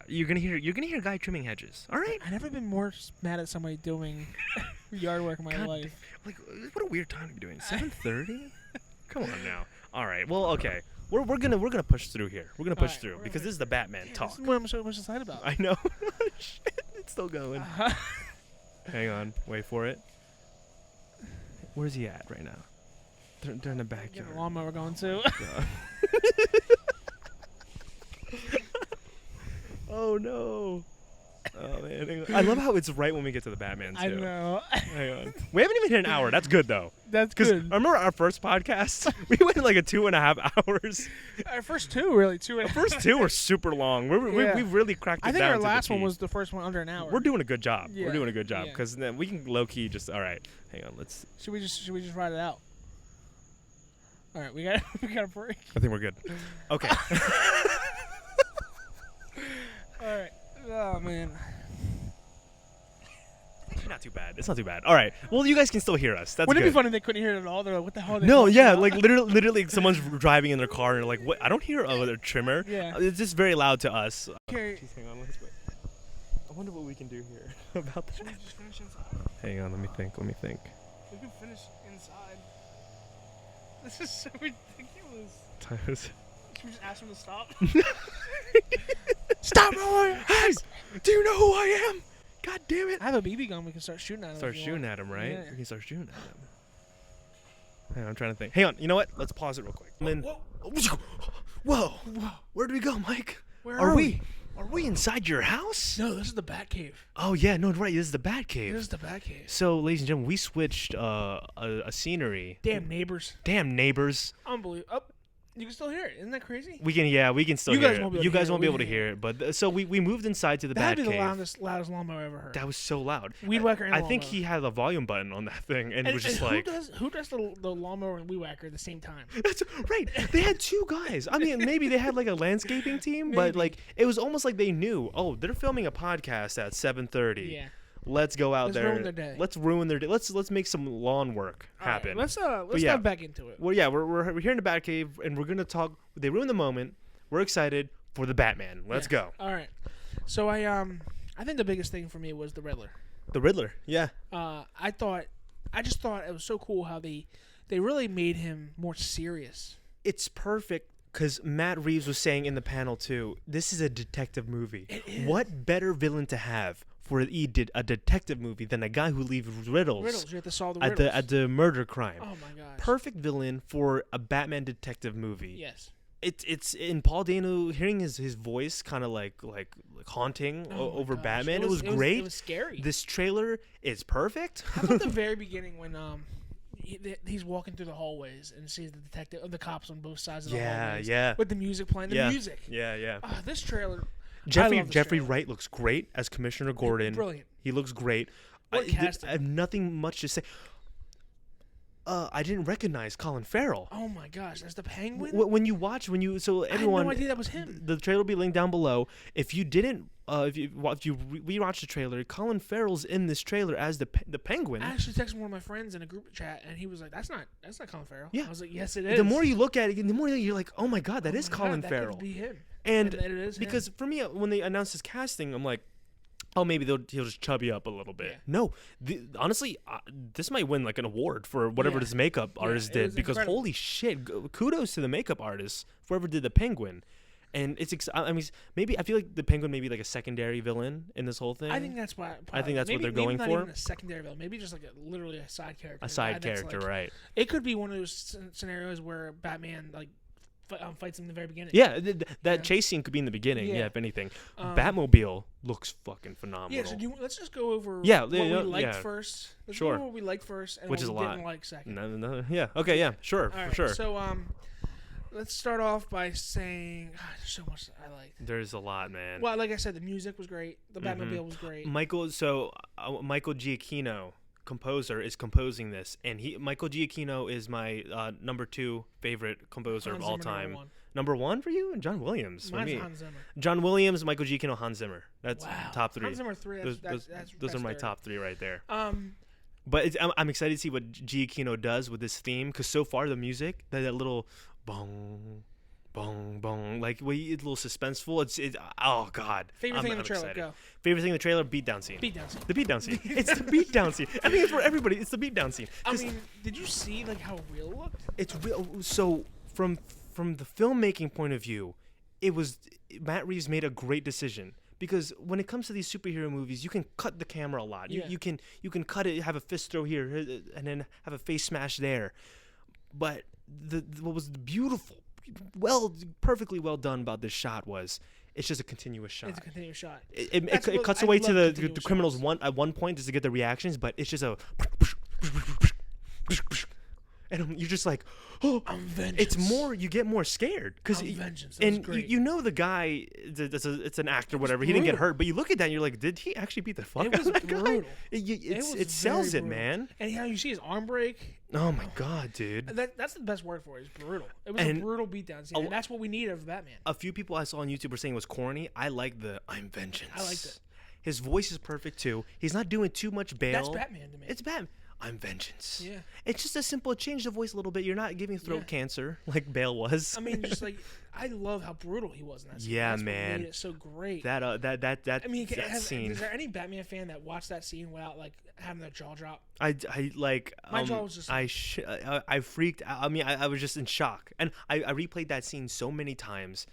you're gonna hear a guy trimming hedges. All right. I've never been more mad at somebody doing yard work in my God, life. like what a weird time to be doing. 7:30. Come on now. All right. Well, okay. We're gonna push through here. We're gonna push through because this is the Batman talk. This is what I'm so much excited about. I know. Shit, it's still going. Hang on. Wait for it. Where's he at right now? They're in the Get backyard. the lawnmower going too. Oh no. Oh man. Hang on. I love how it's right when we get to the Batman too. I know. Hang on. We haven't even hit an hour. That's good though. That's Because good. remember our first podcast? We went like a 2.5 hours. Our first two, really. The first two were super long. Yeah. We've really cracked it I think down our to the last one T. was the first one under an hour. We're doing a good job. Yeah, We're doing a good job yeah. because then we can low key just. All right, hang on. Let's. Should we just ride it out? All right, we got a break. I think we're good. Okay. All right. Oh man. Not too bad. It's not too bad. All right. Well, you guys can still hear us. That's Wouldn't good. it be funny if they couldn't hear it at all? They're like, what the hell are they No, talking yeah, about? like literally, someone's driving in their car and they're like, "What? I don't hear their trimmer." Yeah. It's just very loud to us. Okay. Jeez, hang on. Let's wait. I wonder what we can do here about that. Should we just finish inside? Hang on. Let me think. We can finish inside. This is so ridiculous. Should we just ask them to stop? Stop rolling! Hey, do you know who I am? God damn it! I have a BB gun. We can start shooting at him. Start shooting at him, right? Yeah. We can start shooting at him. Hang on, I'm trying to think. Hang on, you know what? Let's pause it real quick. Whoa! Where do we go, Mike? Where are we? Are we inside your house? No, this is the Batcave. Oh yeah, no, right. This is the Batcave. This is the Batcave. So, ladies and gentlemen, we switched a scenery. Damn neighbors. Damn neighbors. Unbelievable. Oh, you can still hear it. Isn't that crazy? We can still You hear guys it. won't be able You to guys hear it. won't be We able to can hear hear it. But so we moved inside to the That'd be the Batcave. loudest lawnmower I ever heard. That was so loud. Weed whacker and I think lawnmower. he had a volume button on that thing, and it was just like. who does the lawnmower and weed whacker at the same time? That's right. They had two guys. I mean, maybe they had like a landscaping team, but Maybe. like it was almost like they knew. Oh, they're filming a podcast at 7:30. Yeah. Let's go out Let's there. ruin their day. Let's ruin their day. Let's make some lawn work All right, happen. let's yeah. dive back into it. Well, yeah, we're here in the Batcave, and we're gonna talk. They ruined the moment. We're excited for the Batman. Let's go. All right. So I think the biggest thing for me was the Riddler. The Riddler. Yeah. I just thought it was so cool how they really made him more serious. It's perfect because Matt Reeves was saying in the panel too. This is a detective movie. It is. What better villain to have for a detective movie than a guy who leaves riddles You have to solve the at riddles. the murder crime? Oh my gosh. Perfect villain for a Batman detective movie. Yes. It's in Paul Dano hearing his voice kind of like haunting Oh my over gosh. Batman. It was great. It was scary. This trailer is perfect. How about the very beginning when he's walking through the hallways and sees the cops on both sides of the hallways. Yeah. With the music playing. The music. Yeah. This trailer. I Jeffrey love this Jeffrey trailer. Wright looks great as Commissioner Gordon. Brilliant. He looks great. What casting. I have nothing much to say. I didn't recognize Colin Farrell. Oh my gosh, that's the Penguin. When you watch, so everyone, I had no idea that was him. The trailer will be linked down below. If you didn't, if you rewatch the trailer, Colin Farrell's in this trailer as the Penguin. I actually texted one of my friends in a group chat, and he was like, "That's not Colin Farrell." Yeah. I was like, "Yes, it is." The more you look at it, the more you're like, "Oh my God, that is Colin that Farrell." Could be him. And it is because him. for me, when they announced his casting, I'm like, oh, maybe he'll just chubby up a little bit. Yeah. No, honestly, this might win like an award for whatever this makeup artist did, because incredible. Holy shit, kudos to the makeup artist, whoever did the Penguin. And it's, I mean, maybe I feel like the Penguin may be like a secondary villain in this whole thing. I think that's why. I think that's what they're going not for. Even a secondary villain, maybe just like literally a side character. A side character, like, right? It could be one of those scenarios where Batman like fights him in the very beginning. Yeah, that chase scene could be in the beginning. Yeah, if anything, Batmobile looks fucking phenomenal. Yeah, so let's just go over what we liked first. Let's go over what we liked first, and which what is we a lot. Didn't like second. No, yeah. Okay, yeah, sure, for sure. So let's start off by saying there's so much that I liked. There's a lot, man. Well, like I said, the music was great. The Batmobile was great. Michael Giacchino, composer, is composing this, and Michael Giacchino is my number 2 favorite composer of all time. Number 1 for you? And John Williams for me. Hans Zimmer. John Williams, Michael Giacchino, Hans Zimmer. That's top 3. Hans Zimmer 3. Those are my top 3 right there. But I'm excited to see what Giacchino does with this theme, because so far the music, that little bong, bong, bong, like little suspenseful. It's oh God. Favorite thing in the trailer? Excited. Go. Favorite thing in the trailer? Beatdown scene. Beatdown scene. The beatdown scene. It's the beatdown scene. I mean, it's for everybody. It's the beatdown scene. I mean, did you see like how real it looked? It's real. So from the filmmaking point of view, Matt Reeves made a great decision. Because when it comes to these superhero movies, you can cut the camera a lot. You can cut it, have a fist throw here, and then have a face smash there. But what was beautiful, perfectly well done about this shot was it's just a continuous shot. It's a continuous shot. It cuts away to the criminals at one point just to get the reactions, but it's just a. And you're just like, oh, it's more. You get more scared because you know the guy. It's an actor, whatever. He didn't get hurt, but you look at that and you're like, did he actually beat the fuck out of that guy? It sells it, man. And how you see his arm break. Oh my God, dude. That's the best word for it. It's brutal. It was a brutal beatdown scene, and that's what we need of Batman. A few people I saw on YouTube were saying it was corny. I like the "I'm vengeance." I liked it. His voice is perfect too. He's not doing too much Bale. That's Batman to me. It's Batman. I'm vengeance. Yeah. It's just a simple change the voice a little bit. You're not giving throat cancer like Bale was. I mean, just like I love how brutal he was in that scene. Yeah, that's man. What made it so great. That I mean, that scene. Is there any Batman fan that watched that scene without like having their jaw drop? I like. My jaw was just. I freaked out. I mean, I was just in shock, and I replayed that scene so many times.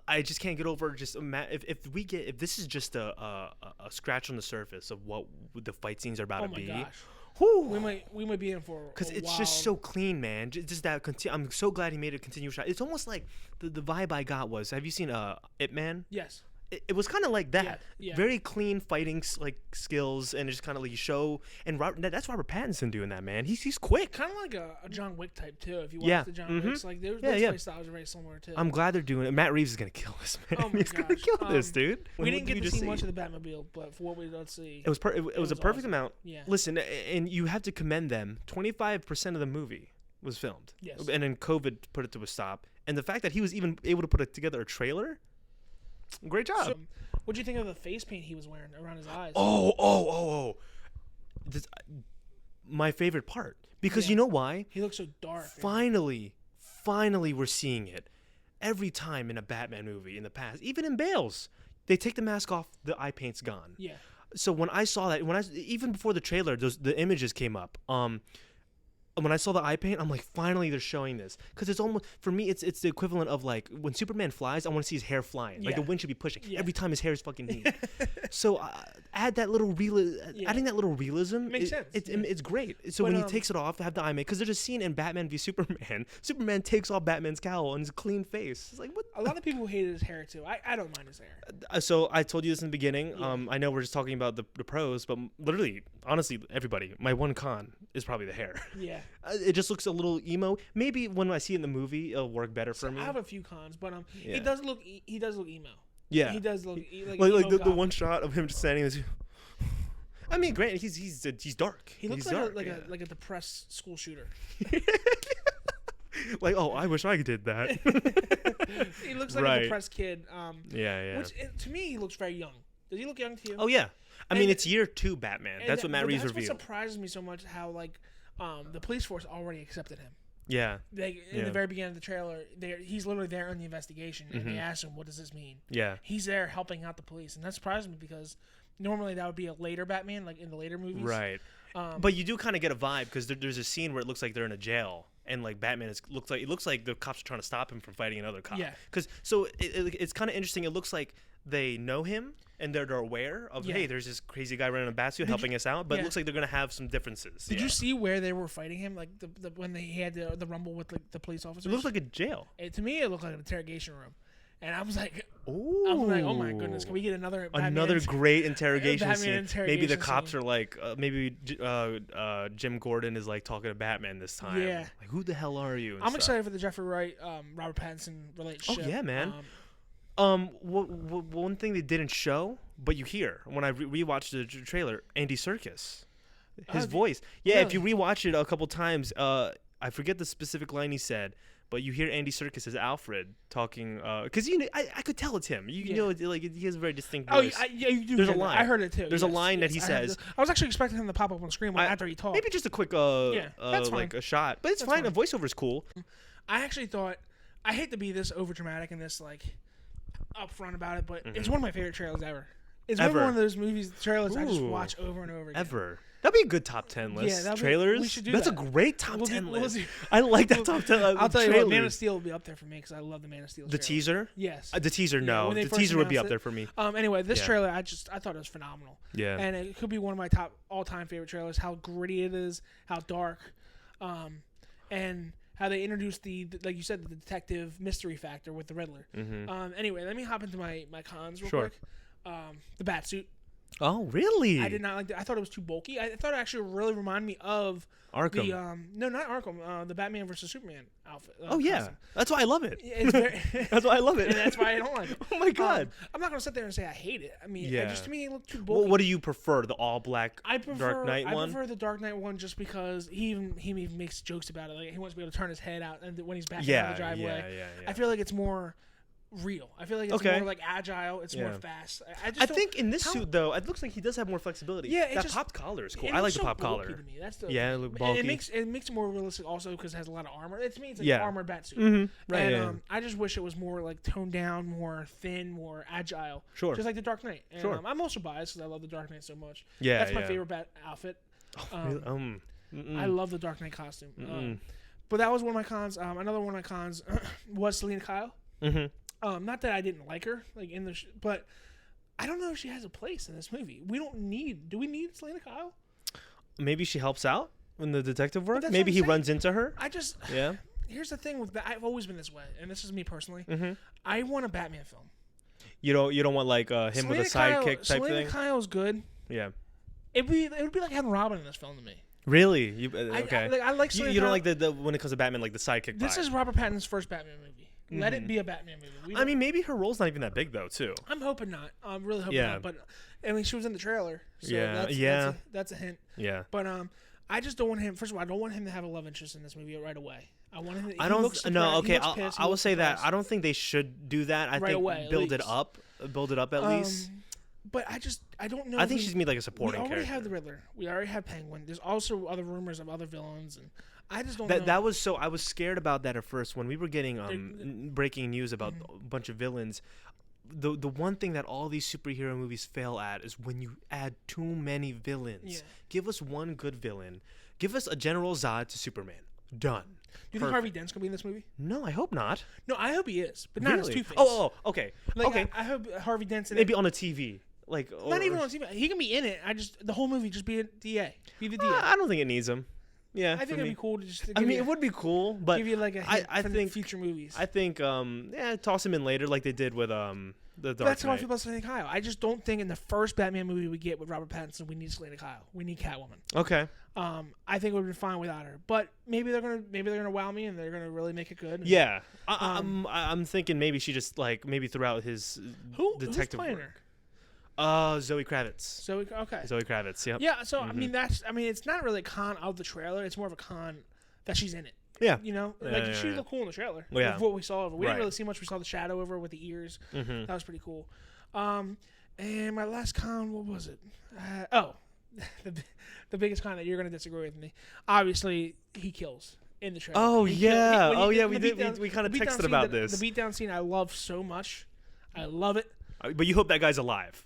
I just can't get over just if this is just a scratch on the surface of what the fight scenes are about to be. Gosh. Whew. We might be in for because it's just so clean, man. Just that. I'm so glad he made a continuous shot. It's almost like the vibe I got was. Have you seen Ip Man? Yes. It was kind of like that. Yeah. Very clean fighting skills, and it's kind of like you show. And that's Robert Pattinson doing that, man. He's quick. Kind of like a John Wick type too. If you watch the John Wicks, like their play styles are very similar too. I'm glad they're doing it. Matt Reeves is gonna kill this, man. Oh my He's gonna kill this, dude. We didn't get to see much of the Batmobile, but for what we did see, it was it was a perfect awesome. amount. Yeah. Listen, and you have to commend them. 25% of the movie was filmed. Yes. And then COVID put it to a stop. And the fact that he was even able to put together a trailer, great job. So, what do you think of the face paint he was wearing around his eyes? Oh. My favorite part. Because you know why? He looks so dark. Finally, we're seeing it. Every time in a Batman movie in the past, even in Bale's, they take the mask off, the eye paint's gone. Yeah. So when I saw that, even before the trailer, the images came up. When I saw the eye paint, I'm like, finally they're showing this. Because it's almost, for me, it's the equivalent of like when Superman flies, I want to see his hair flying. Like the wind should be pushing. Yeah. Every time his hair is fucking neat. So add that little adding that little realism. Makes sense. It's great. So when he takes it off, have the eye make, because there's a scene in Batman v Superman. Superman takes off Batman's cowl and his clean face. It's like, what? A lot of people hated his hair too. I don't mind his hair. So I told you this in the beginning. Yeah. I know we're just talking about the pros, but literally, honestly, everybody, my one con is probably the hair. Yeah. It just looks a little emo. Maybe when I see it in the movie, it'll work better for me. I have a few cons, but he does look emo. Yeah. He does look like the one shot of him just standing there. I mean, granted, he's dark. He looks he's like dark, like a depressed school shooter. Like, oh, I wish I did that. He looks like a depressed kid. Yeah. Which to me, he looks very young. Does he look young to you? Oh yeah. I mean, it's year 2 Batman. That's what Matt Reeves revealed. What surprises me so much how the police force already accepted him. Yeah. In the very beginning of the trailer, he's literally there in the investigation, and they ask him, "What does this mean?" Yeah. He's there helping out the police, and that surprised me because normally that would be a later Batman, like in the later movies. Right. But you do kind of get a vibe because there's a scene where it looks like they're in a jail, and like Batman looks like the cops are trying to stop him from fighting another cop. Yeah. It's kind of interesting. It looks like they know him and they're aware of, hey, there's this crazy guy running a batsuit helping us out, but it looks like they're gonna have some differences. Did you see where they were fighting him? Like when he had the rumble with the police officers. It looks like a jail. To me, it looked like an interrogation room. And I was like, ooh. Oh my goodness, can we get another great interrogation scene? Maybe the cops scene. Are like, maybe Jim Gordon is like talking to Batman this time. Yeah. Like, who the hell are you? I'm excited for the Jeffrey Wright, Robert Pattinson relationship. Oh yeah, man. One thing they didn't show, but you hear when I rewatched the trailer, Andy Serkis, his voice. Yeah, really? If you rewatch it a couple times, I forget the specific line he said. But you hear Andy Serkis as Alfred talking, because I could tell it's him. You know, like he has a very distinct voice. Oh, yeah, you do. There's a line. I heard it too. There's a line that he says. I was actually expecting him to pop up on screen after he talked. Maybe just a quick, like a shot, but it's fine. A voiceover is cool. I actually thought, I hate to be this overdramatic and this like upfront about it, but it's one of my favorite trailers ever. It's one of those movies trailers I just watch over and over again. Ever. That'd be a good top 10 list. Yeah, trailers. We should do That's a great top 10 list. I like that top 10. I'll tell you what, Man of Steel will be up there for me because I love the Man of Steel. The teaser? Yes. The teaser, no. The teaser would be up there for me. Anyway, this trailer, I thought it was phenomenal. Yeah. And it could be one of my top all-time favorite trailers. How gritty it is, how dark, and how they introduced like you said, the detective mystery factor with the Riddler. Anyway, let me hop into my cons real quick. The Batsuit. Oh, really? I did not like that. I thought it was too bulky. I thought it actually really reminded me of Arkham. No, not Arkham. The Batman versus Superman outfit. Oh yeah, costume. That's why I love it. It's very that's why I love it. And that's why I don't like it. Oh my god! I'm not gonna sit there and say I hate it. I mean, just to me it looked too bulky. Well, what do you prefer? The all black Dark Knight one? I prefer the Dark Knight one just because he even makes jokes about it. Like he wants to be able to turn his head out and when he's back out of the driveway. Yeah. I feel like it's more real. I feel like it's more like agile. It's more fast. I think in this suit though, it looks like he does have more flexibility. Yeah, that popped collar is cool. I like the pop collar. To me. That's the, it look bulky. It makes it more realistic also because it has a lot of armor. To me, it's like an armored batsuit. Right. And I just wish it was more like toned down, more thin, more agile. Sure. Just like the Dark Knight. And, sure. I'm also biased because I love the Dark Knight so much. Yeah. That's my favorite bat outfit. I love the Dark Knight costume. But that was one of my cons. Another one of my cons was Selena Kyle. Not that I didn't like her, like in the, but I don't know if she has a place in this movie. Do we need Selena Kyle? Maybe she helps out in the detective work. Maybe he runs into her. Here's the thing with I've always been this way, and this is me personally. I want a Batman film. You don't want like him Selena with a sidekick type thing. Selena Kyle's good. Yeah. It would be like having Robin in this film to me. Really? Okay. I like Selena you don't like the when it comes to Batman, like the sidekick. This is Robert Pattinson's first Batman movie. Let it be a Batman movie. I mean, maybe her role's not even that big though, too. I'm hoping not. I'm really hoping not. But I mean, she was in the trailer, so that's a hint. Yeah. But I just don't want him. First of all, I don't want him to have a love interest in this movie right away. I want him. I will say that I don't think they should do that. I think build it up at least. But I don't know. I think she's made like a supporting character. We already have the Riddler. We already have Penguin. There's also other rumors of other villains and. I just don't know. That was so. I was scared about that at first when we were getting breaking news about a bunch of villains. The one thing that all these superhero movies fail at is when you add too many villains. Yeah. Give us one good villain. Give us a General Zod to Superman. Done. Do you think Harvey Dent's gonna be in this movie? No, I hope not. No, I hope he is, but not as Two-Face. Oh, okay. Okay. I hope Harvey Dent's in maybe on a TV. Like not even on TV. He can be in it. The whole movie just be a DA. Be the DA. I don't think it needs him. Yeah, I think it'd be cool to just. It would be cool, but give you like a hint I think future movies. I think toss him in later like they did with the Dark That's Knight. how I feel about Selena Kyle. I just don't think in the first Batman movie we get with Robert Pattinson we need Selena Kyle. We need Catwoman. Okay. I think it would be fine without her, but maybe they're gonna wow me and they're gonna really make it good. Yeah, I'm thinking maybe she just like maybe throughout his detective who's playing work. Zoe Kravitz. So okay. Zoe Kravitz. Yep. Yeah. So I mean it's not really a con of the trailer. It's more of a con that she's in it. Yeah. You know, she looked cool in the trailer. Yeah. Of what we saw of her. We Right. didn't really see much. We saw the shadow of her with the ears. Mm-hmm. That was pretty cool. And my last con, what was it? The biggest con that you're gonna disagree with me. Obviously, he kills in the trailer. Oh yeah. We did. We kind of texted about this. The beatdown scene I love so much. I love it. But you hope that guy's alive.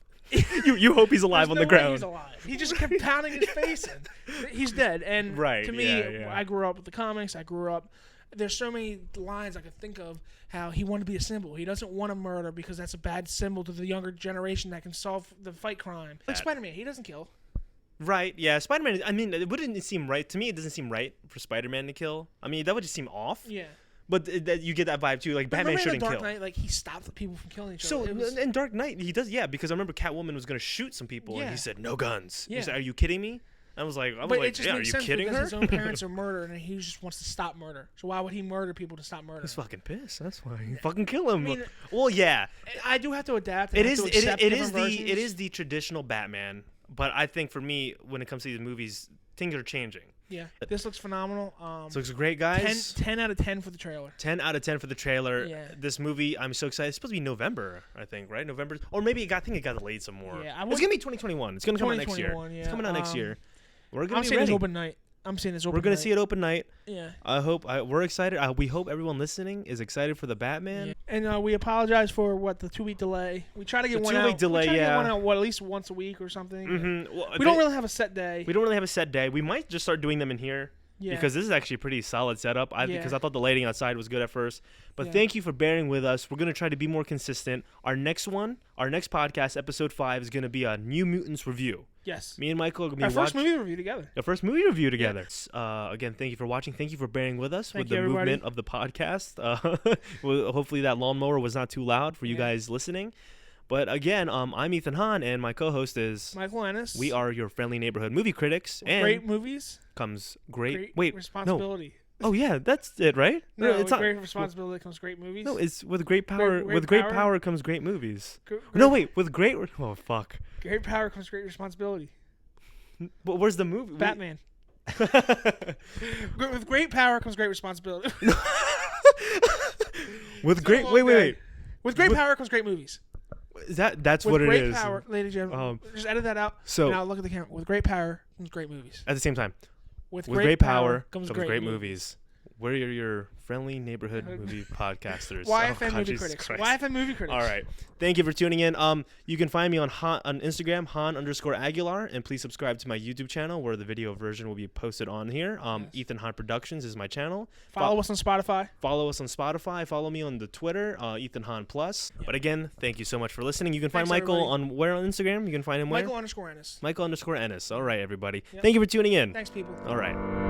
you hope he's alive on the ground. He's alive. He just kept pounding his face in. He's dead. And Right, to me, yeah. I grew up with the comics. I grew up. There's so many lines I could think of how he wanted to be a symbol. He doesn't want to murder because that's a bad symbol to the younger generation that can fight crime. Like Spider-Man, he doesn't kill. Right, yeah. Spider-Man, I mean, it wouldn't seem right. To me, it doesn't seem right for Spider-Man to kill. I mean, that would just seem off. Yeah. But you get that vibe, too. Like, Batman shouldn't kill. kill. Dark Knight, like, he stopped people from killing each other. So, in Dark Knight, he does, yeah, because I remember Catwoman was going to shoot some people, and he said, no guns. Yeah. He said, are you kidding me? I was like, yeah, are you kidding her? His own parents are murdered, and he just wants to stop murder. So why would he murder people to stop murder? He's fucking pissed. That's why he fucking kill him. I mean, well, yeah. I do have to adapt. It is the traditional Batman, but I think for me, when it comes to these movies, things are changing. Yeah, this looks phenomenal. This looks great, guys. 10 out of 10 for the trailer. 10 out of 10 for the trailer. Yeah. This movie, I'm so excited. It's supposed to be November, I think, right? November, or maybe I think it got delayed some more. Yeah, it's gonna be 2021. It's gonna come out next year. Yeah. It's coming out next year. We're gonna I'm be seeing ready. this open night. We're gonna see it open night. Yeah. We're excited. We hope everyone listening is excited for the Batman. Yeah. And we apologize for the 2-week delay. We try to get one out. 2-week delay, Get one out, at least once a week or something. Mm-hmm. Well, we don't really have a set day. We don't really have a set day. We might just start doing them in here. Yeah. Because this is actually a pretty solid setup. Because I thought the lighting outside was good at first. But thank you for bearing with us. We're going to try to be more consistent. Our next podcast, episode 5, is going to be a New Mutants review. Yes. Me and Michael are going to be first movie review together. The first movie review together. Yeah. Again, thank you for watching. Thank you for bearing with us with the movement of the podcast. Hopefully that lawnmower was not too loud for you guys listening. But again, I'm Ethan Hahn, and my co-host is Michael Ennis. We are your friendly neighborhood movie critics. And great movies comes great responsibility. No. Oh yeah, that's it, right? No, it's with great responsibility comes great movies. No, it's with great power. With great power comes great movies. With great. Oh fuck. Great power comes great responsibility. But where's the movie? Batman. With great power comes great responsibility. With great wait. With great power comes great movies. That's what it is. With great power, ladies and gentlemen, just edit that out. So now look at the camera. With great power comes great movies. At the same time. With great power comes great movies. We're your friendly neighborhood movie podcasters. YFN movie critics. YFN movie critics. All right. Thank you for tuning in. You can find me on Instagram, Han_Aguilar, and please subscribe to my YouTube channel where the video version will be posted on here. Ethan Hahn Productions is my channel. Follow us on Spotify. Follow me on the Twitter, Ethan Hahn Plus. Yeah. But again, thank you so much for listening. You can find Michael on Instagram? You can find him where? Michael_Ennis. Michael_Ennis. All right, everybody. Yep. Thank you for tuning in. Thanks, people. All right.